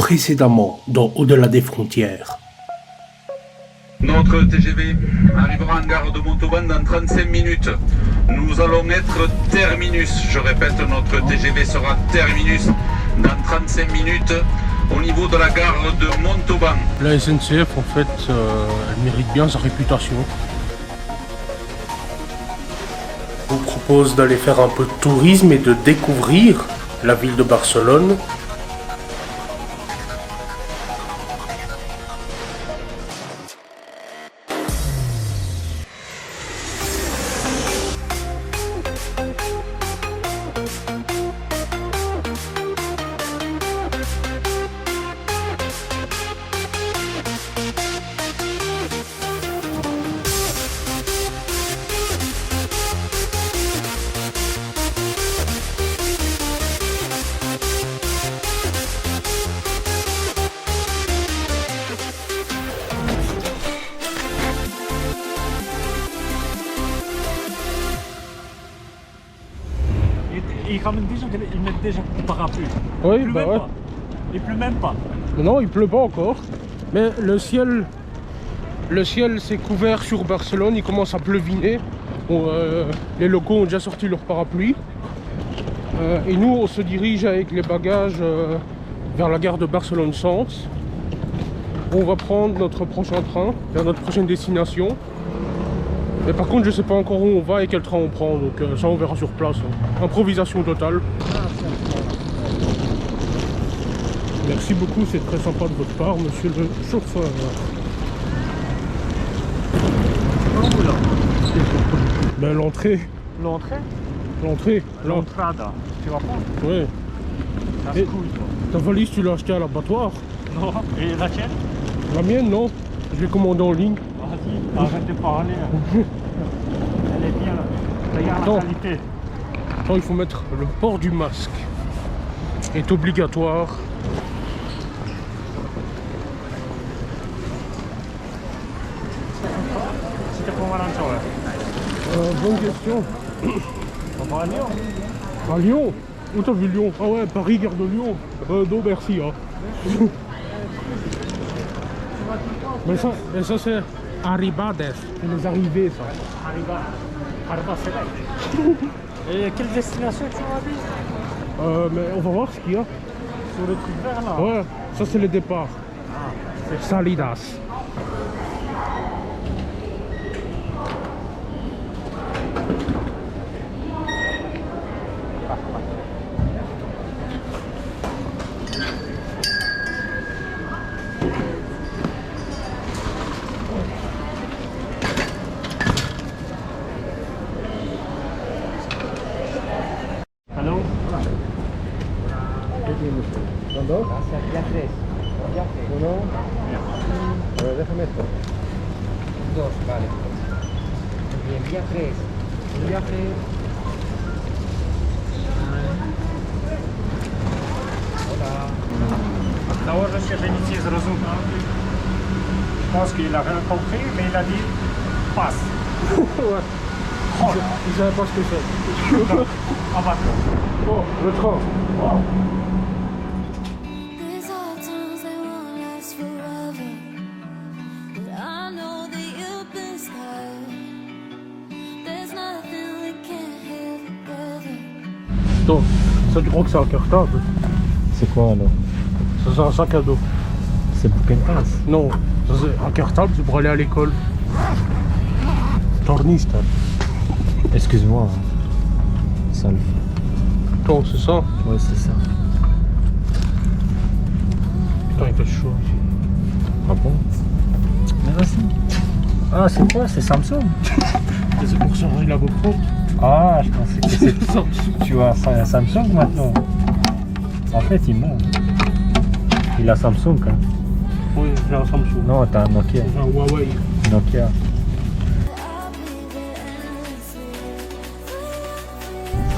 précédemment dans Au-delà des frontières. Notre TGV arrivera en gare de Montauban dans 35 minutes. Nous allons être terminus. Je répète, notre TGV sera terminus dans 35 minutes au niveau de la gare de Montauban. La SNCF, en fait, elle mérite bien sa réputation. Je vous propose d'aller faire un peu de tourisme et de découvrir la ville de Barcelone. Ils ramènent déjà, ils mettent déjà le parapluie. Oui, Il pleut même pas. Il pleut même pas. Non, il pleut pas encore. Mais le ciel s'est couvert sur Barcelone, il commence à pleuviner. Bon, les locaux ont déjà sorti leur parapluie. Et nous, on se dirige avec les bagages vers la gare de Barcelone-Centre. On va prendre notre prochain train vers notre prochaine destination. Mais par contre, je sais pas encore où on va et quel train on prend, donc ça on verra sur place. Improvisation totale. Merci beaucoup, c'est très sympa de votre part, monsieur le chauffeur. Ben l'entrée. L'entrée? L'entrée. L'entrada. Tu vas prendre? Ouais. Ça se coule, toi. Ta valise, tu l'as achetée à l'abattoir? Non. Et la tienne? La mienne, non. Je l'ai commandée en ligne. Vas-y, arrête de parler. Elle est bien là. Regarde la qualité. Attends, il faut mettre le port du masque. Est obligatoire. C'était pour Valentin. Bonne question. On va à Lyon. À Lyon? Où t'as vu Lyon? Ah ouais, Paris, gare de Lyon. Non, merci. Hein. mais ça c'est Arribades. C'est les arrivées, ça. Arriba, c'est là. Et quelle destination tu m'as dit? Mais on va voir ce qu'il y a. Sur le truc vert là? Ouais, ça c'est le départ. Ah, Salidas. Hello? Gracias, viajes. Uno. A ver, déjame esto. Dos, vale. Bien, viajes. Un viaje. Hola. D'abord, monsieur Bénitier Zrozumka. Je pense qu'il a rien compris, mais il a dit passe. Ouais. Oh, Ils savaient pas ce que c'est. abattoir. Oh, le train. These are times they won't last forever, but I know that you've been scarred. There's nothing we can't heal together. Attends, ça tu crois que c'est un cartable? C'est quoi alors? Ça c'est un sac à dos. C'est pour quelle place? Non, ça c'est un cartable, c'est pour aller à l'école. Tornista. Excuse-moi. Sale. Attends, c'est ça? Ouais, c'est ça. Putain, il fait chaud ici. Ah bon? Mais vas-y. Ah, c'est quoi? C'est Samsung? Et c'est pour charger la GoPro. Ah, je pensais que c'était... Tu as un Samsung maintenant? En fait, il ment. Il a Samsung, hein? Oui, j'ai un Samsung. Non, t'as un Nokia. J'ai un Huawei. Nokia.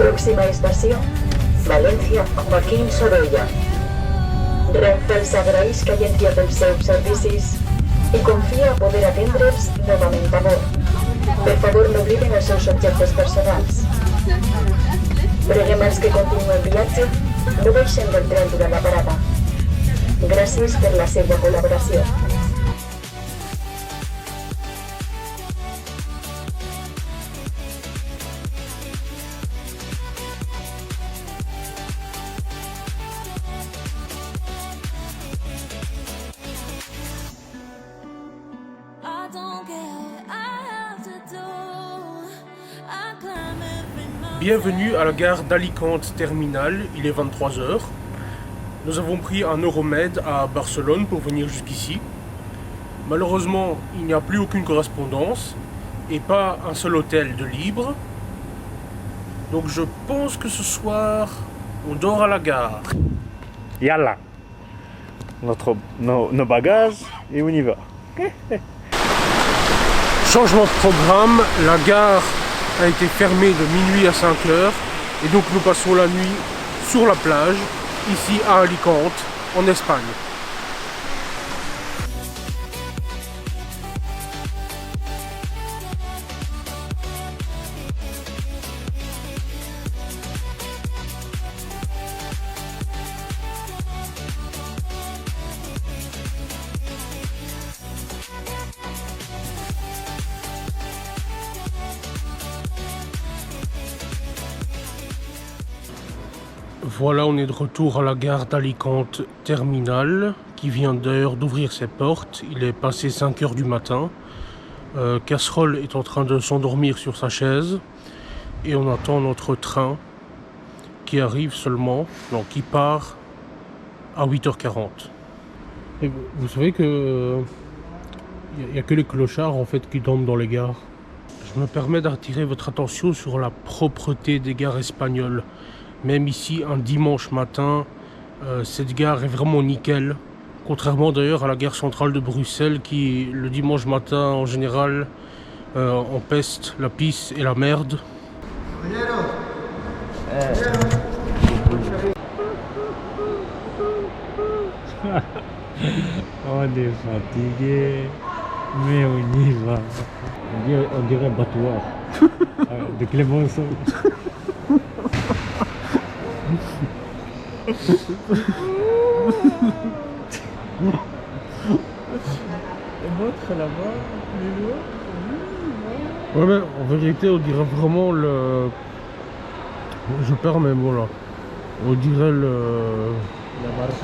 Próxima estació, València, Joaquín Sorolla. Renfe els agraeix que hagi enviat els seus servicis i confia a poder atendre'ls novament a bord. Per favor, no obliden els seus objectes personals. Preguem als que continuen viatge no deixen del tren durant la parada. Gràcies. Gràcies per la seva col·laboració. I don't care what I have to do. I climb every mountain. Bienvenue à la gare d'Alicante Terminal, il est 23h. Nous avons pris un Euromed à Barcelone pour venir jusqu'ici. Malheureusement, il n'y a plus aucune correspondance et pas un seul hôtel de libre. Donc je pense que ce soir, on dort à la gare. Yalla. Nos bagages et on y va. Changement de programme, la gare a été fermée de minuit à 5h et donc nous passons la nuit sur la plage, ici à Alicante, en Espagne. Voilà, on est de retour à la gare d'Alicante Terminal, qui vient d'ailleurs d'ouvrir ses portes. Il est passé 5h du matin. Casserole est en train de s'endormir sur sa chaise. Et on attend notre train qui arrive seulement, non, qui part à 8h40. Et vous savez que il n'y a que les clochards en fait qui dorment dans les gares. Je me permets d'attirer votre attention sur la propreté des gares espagnoles. Même ici, un dimanche matin, cette gare est vraiment nickel. Contrairement d'ailleurs à la gare centrale de Bruxelles qui, le dimanche matin, en général, empeste la pisse et la merde. On est fatigué, mais on y va. On dirait un battoir de Clémenceau. Et votre là-bas, plus loin. Ouais, mais en vérité, on dirait vraiment le... Je perds mes mots là. On dirait le... La marche.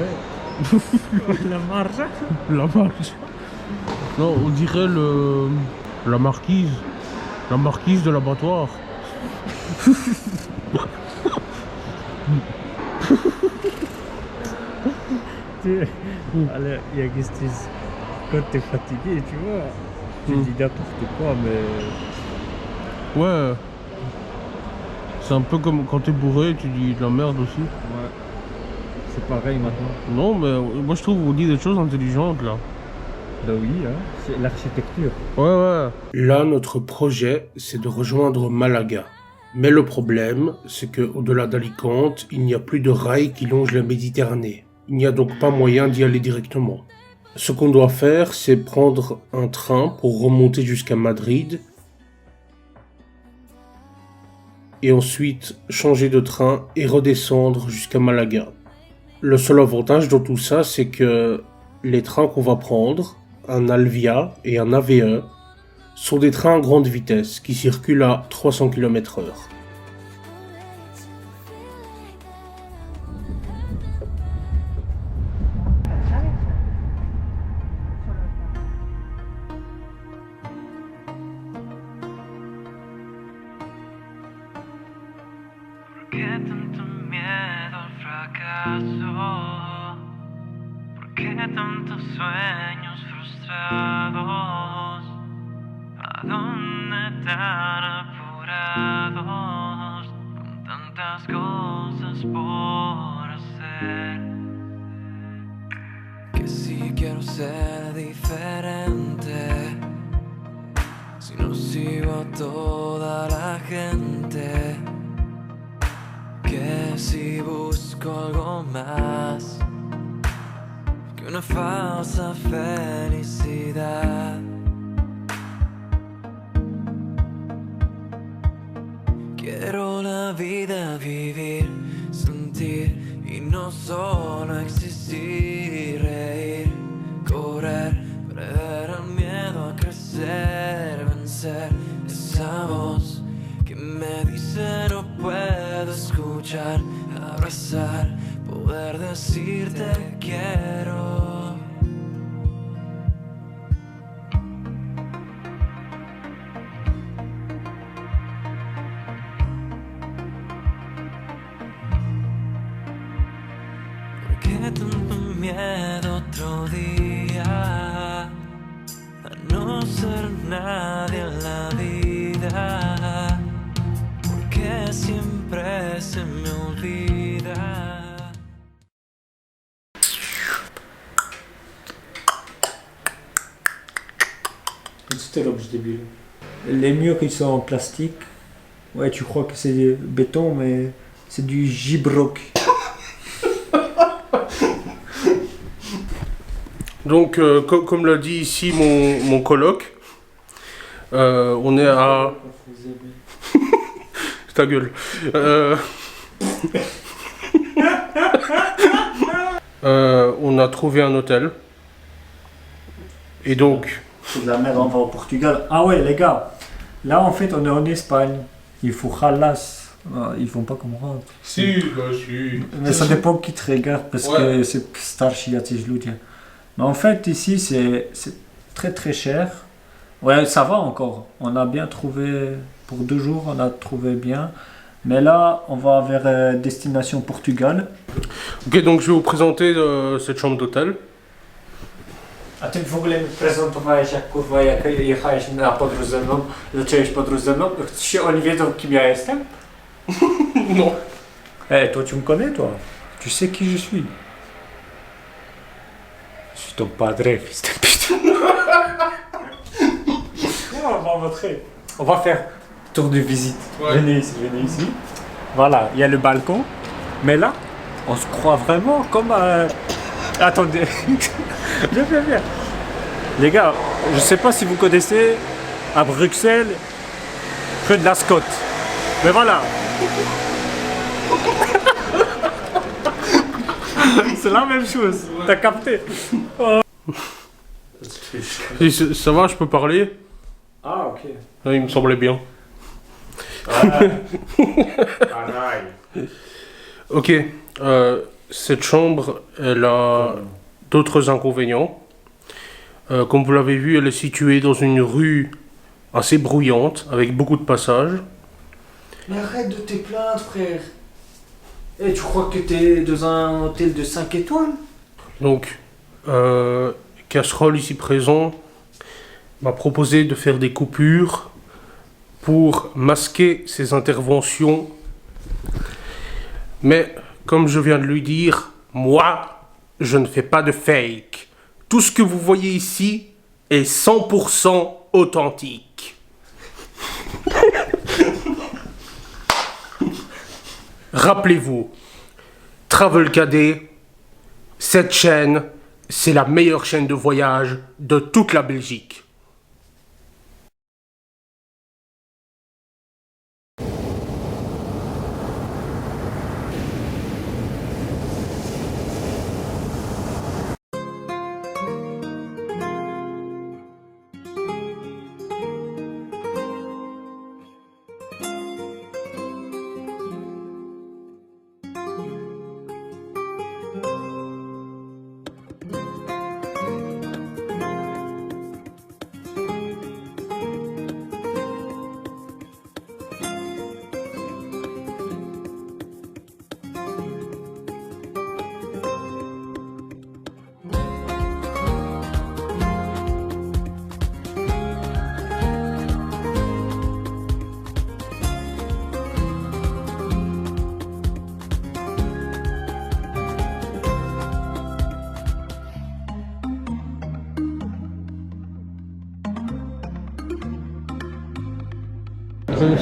La marche. La marche. Non, on dirait le... La marquise. La marquise de l'abattoir. Alors, il y a qu'est-ce que quand t'es fatigué, tu vois, tu dis n'importe quoi, mais... Ouais. C'est un peu comme quand t'es bourré, tu dis de la merde aussi. Ouais. C'est pareil maintenant. Non, mais moi je trouve qu'on dit des choses intelligentes là. Bah oui, hein, c'est l'architecture. Ouais. Là, notre projet, c'est de rejoindre Malaga. Mais le problème, c'est que au-delà d'Alicante, il n'y a plus de rails qui longent la Méditerranée. Il n'y a donc pas moyen d'y aller directement. Ce qu'on doit faire, c'est prendre un train pour remonter jusqu'à Madrid et ensuite changer de train et redescendre jusqu'à Malaga. Le seul avantage dans tout ça, c'est que les trains qu'on va prendre, un Alvia et un AVE, sont des trains à grande vitesse qui circulent à 300 km/h. ¿Por qué tanto miedo al fracaso? ¿Por qué tantos sueños frustrados? ¿A dónde tan apurados? Con tantas cosas por hacer. Que si quiero ser diferente, si no sigo a toda la gente. Que si busco algo más que una falsa felicidad. Quiero la vida vivir, sentir y no solo existir. decir te quiero. ¿Por qué tanto miedo otro día a no ser nadie en la vida? ¿Por qué siempre se me olvida? C'était l'objet débile. Les murs ils sont en plastique. Ouais, tu crois que c'est du béton, mais c'est du gibroc. Donc, comme l'a dit ici mon coloc, on est à... Ta gueule. On a trouvé un hôtel. Et donc... C'est de la merde, on va au Portugal. Ah ouais, les gars, là en fait on est en Espagne. Il faut khalas. Ah, ils vont pas comprendre. Si, bah si. Mais ça dépend qui te regarde parce que c'est starchi à tes genoux. Mais en fait, ici c'est très très cher. Ouais, ça va encore. On a bien trouvé, pour 2 jours, on a trouvé bien. Mais là, on va vers destination Portugal. Ok, donc je vais vous présenter cette chambre d'hôtel. A ty w ogóle mi prezentowałeś jak kurwa jak jechałeś na podróż ze mną, zacząłeś podróż ze mną, czy oni wiedzą kim ja jestem? Non. Eh, toi tu me connais toi? Tu sais qui je suis? Je suis ton padre, fils de pute. On va montrer. On va faire tour de visite. Ouais. Venez ici. Voilà, il y a le balcon. Mais là, on se croit vraiment comme... Attendez. Viens. Les gars, je sais pas si vous connaissez à Bruxelles, rue de la Scotte. Mais voilà. C'est la même chose. T'as capté? Oh. Ça va, je peux parler? Ah, ok. Il me semblait bien. Ok. Cette chambre, elle a d'autres inconvénients. Comme vous l'avez vu, elle est située dans une rue assez bruyante, avec beaucoup de passages. Mais arrête de te plaindre, frère. Eh, tu crois que t'es dans un hôtel de 5 étoiles? Donc, Casserole, ici présent, m'a proposé de faire des coupures pour masquer ses interventions. Mais, comme je viens de lui dire, moi, je ne fais pas de fake. Tout ce que vous voyez ici est 100% authentique. Rappelez-vous, Travelcadet, cette chaîne, c'est la meilleure chaîne de voyage de toute la Belgique.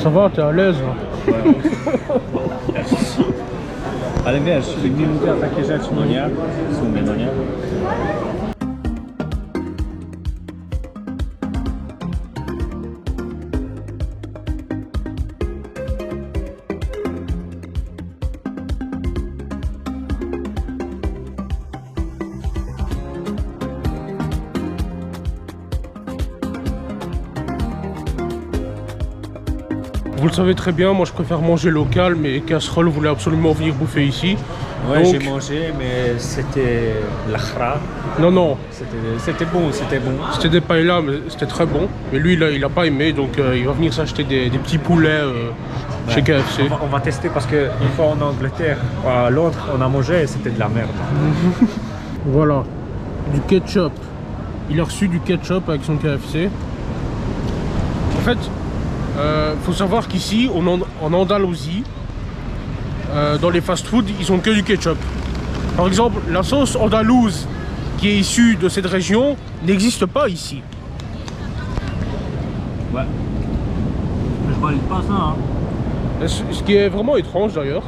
Ça va, t'es à l'aise là. Ale wiesz, minuty a takie rzeczy, no nie? W sumie, no nie? Vous le savez très bien, moi je préfère manger local, mais Casserole voulait absolument venir bouffer ici. Ouais, Donc- j'ai mangé, mais c'était l'achra. Non, non, C'était bon, c'était bon. c'était des paellas, mais c'était très bon. Mais lui, il a pas aimé, donc il va venir s'acheter des petits poulets chez KFC. On va tester parce qu'une fois en Angleterre, à Londres, on a mangé et c'était de la merde. Voilà, du ketchup. Il a reçu du ketchup avec son KFC. En fait, faut savoir qu'ici, en Andalousie, dans les fast-foods, ils ont que du ketchup. Par exemple, la sauce andalouse qui est issue de cette région n'existe pas ici. Ouais. Je valide pas ça, hein. Ce qui est vraiment étrange d'ailleurs.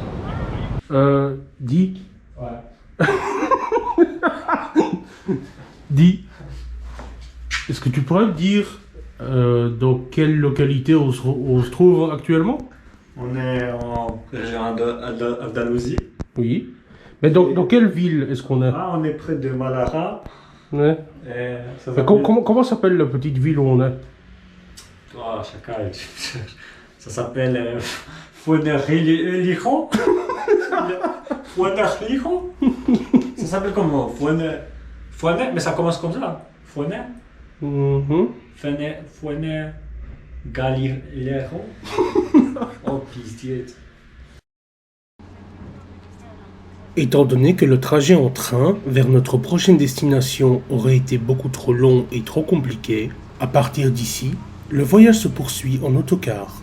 Dis. Ouais. Dis. Est-ce que tu pourrais me dire dans quelle localité on se trouve actuellement? On est en région Andalousie. Oui. Mais dans quelle ville est-ce qu'on est? Ah, on est près de Malaga. Ouais. Et ça Mais comment s'appelle la petite ville où on est? Oh, chacal. Ça s'appelle Fuenerijo. Fuenerijo. Ça s'appelle comment? Fuene, mais ça commence comme ça. Fuene. Fuene Galileo. Oh, pitié. Étant donné que le trajet en train vers notre prochaine destination aurait été beaucoup trop long et trop compliqué, à partir d'ici, le voyage se poursuit en autocar.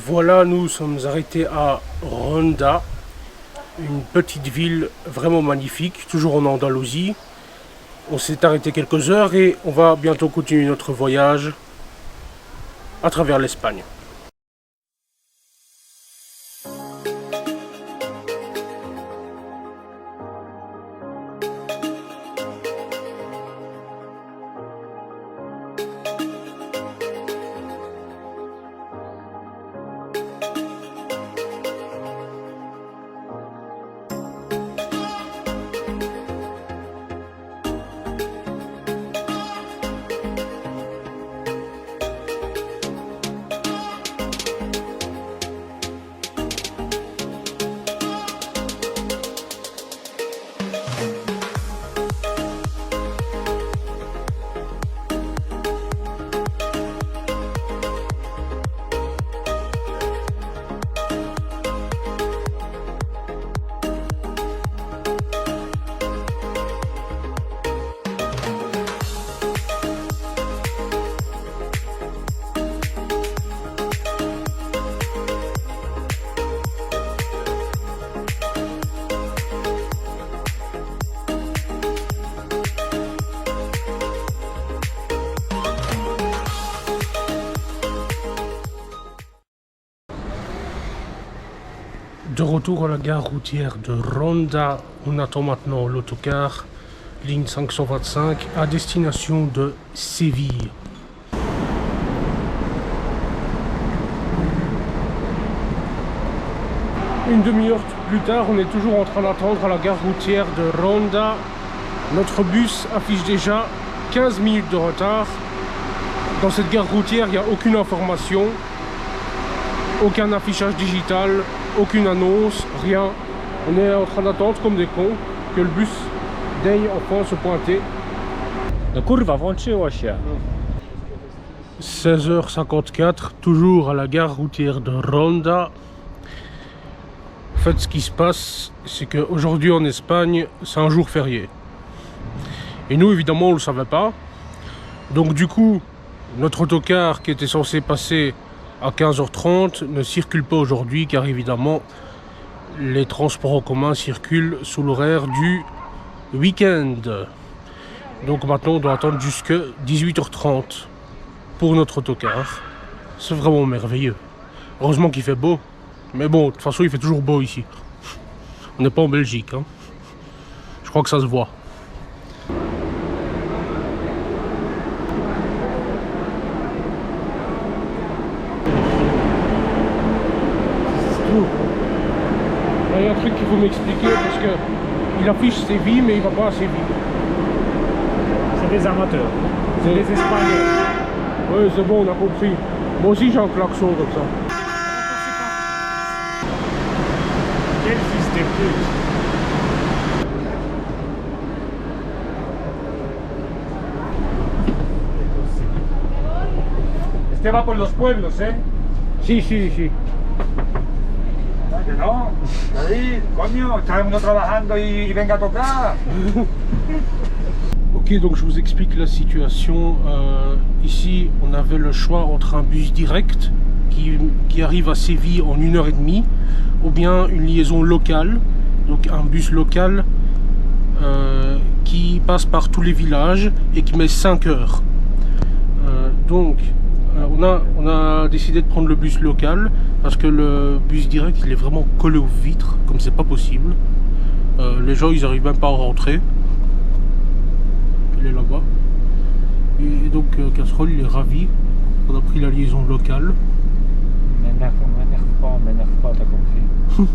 Voilà, nous sommes arrêtés à Ronda, une petite ville vraiment magnifique, toujours en Andalousie. On s'est arrêté quelques heures et on va bientôt continuer notre voyage à travers l'Espagne. De retour à la gare routière de Ronda, on attend maintenant l'autocar, ligne 525, à destination de Séville. Une demi-heure plus tard, on est toujours en train d'attendre à la gare routière de Ronda. Notre bus affiche déjà 15 minutes de retard. Dans cette gare routière, il n'y a aucune information, aucun affichage digital, aucune annonce, rien. On est en train d'attendre comme des cons que le bus daigne enfin se pointer. No kurwa, włączyło się. 16h54, toujours à la gare routière de Ronda. En fait, ce qui se passe, c'est qu'aujourd'hui en Espagne, c'est un jour férié. Et nous, évidemment, on ne le savait pas. Donc du coup, notre autocar qui était censé passer à 15h30 ne circule pas aujourd'hui, car évidemment, les transports en commun circulent sous l'horaire du week-end. Donc maintenant, on doit attendre jusqu'à 18h30 pour notre autocar. C'est vraiment merveilleux. Heureusement qu'il fait beau. Mais bon, de toute façon, il fait toujours beau ici. On n'est pas en Belgique, hein. Je crois que ça se voit. Il y a un truc qu'il faut m'expliquer parce que il affiche Séville mais il va pas à Séville. C'est des amateurs. C'est des Espagnols. Oui, c'est bon, on a compris. Moi aussi j'ai un klaxon comme ça. Quel fils de pute. Este va por los pueblos, ¿eh? Si, si, si. Que no, David, coño, está uno trabajando y venga a tocar. Ok, donc je vous explique la situation. Ici, on avait le choix entre un bus direct qui arrive à Séville en 1h30 ou bien une liaison locale, donc un bus local qui passe par tous les villages et qui met 5 heures. Donc, on a décidé de prendre le bus local parce que le bus direct il est vraiment collé aux vitres, comme c'est pas possible. Les gens ils arrivent même pas à rentrer. Il est là-bas. Et donc Casserole il est ravi. On a pris la liaison locale. M'énerve pas, t'as compris.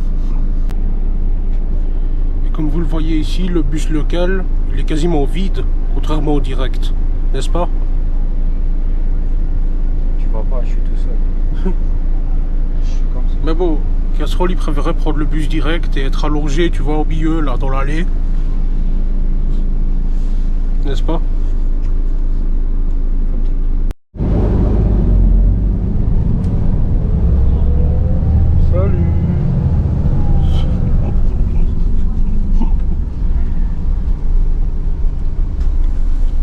Et comme vous le voyez ici, le bus local il est quasiment vide, contrairement au direct, n'est-ce pas? Tu vois pas, je suis tout seul. Je suis comme ça. Mais bon, Casserole il préférait prendre le bus direct et être allongé, tu vois, au milieu là dans l'allée. N'est-ce pas? Salut.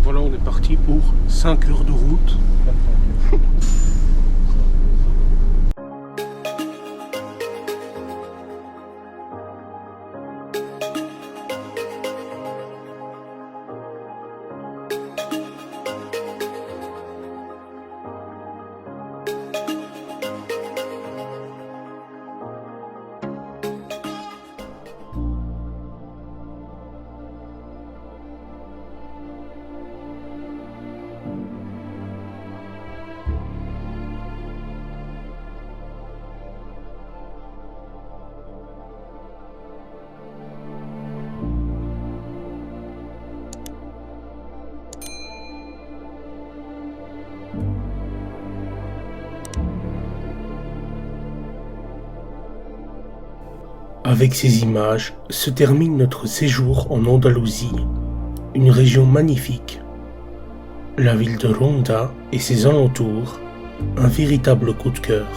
Voilà, on est parti pour 5 heures de route. Avec ces images se termine notre séjour en Andalousie, une région magnifique. La ville de Ronda et ses alentours, un véritable coup de cœur.